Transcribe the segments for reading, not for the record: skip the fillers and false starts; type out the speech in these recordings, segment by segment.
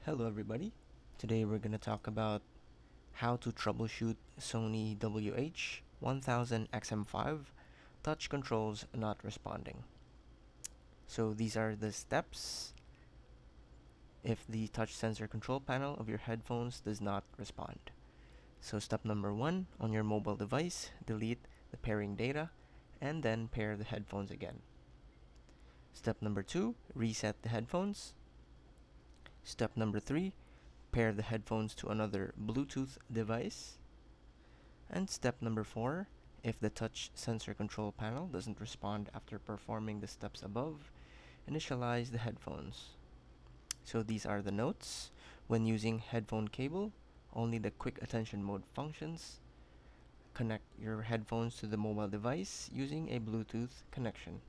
Hello everybody. Today we're going to talk about how to troubleshoot Sony WH-1000XM5 touch controls not responding. So these are the steps if the touch sensor control panel of your headphones does not respond. So step number 1, on your mobile device, delete the pairing data and then pair the headphones again. Step number 2, reset the headphones. Step number 3, pair the headphones to another Bluetooth device. And step number 4, if the touch sensor control panel doesn't respond after performing the steps above, initialize the headphones. So these are the notes. When using headphone cable, only the quick attention mode functions. Connect your headphones to the mobile device using a Bluetooth connection.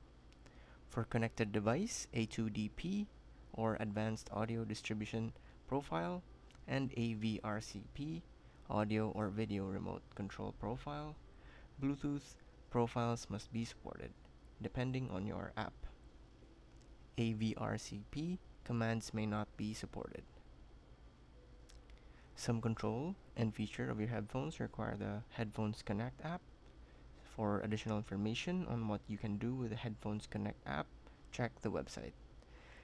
For connected device, A2DP or Advanced Audio Distribution Profile and AVRCP, audio or video remote control profile. Bluetooth profiles must be supported, depending on your app. AVRCP commands may not be supported. Some control and feature of your headphones require the Headphones Connect app. For additional information on what you can do with the Headphones Connect app, check the website.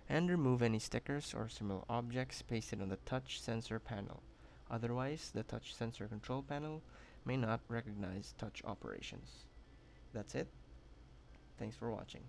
And remove any stickers or similar objects pasted on the touch sensor panel. Otherwise, the touch sensor control panel may not recognize touch operations. That's it. Thanks for watching.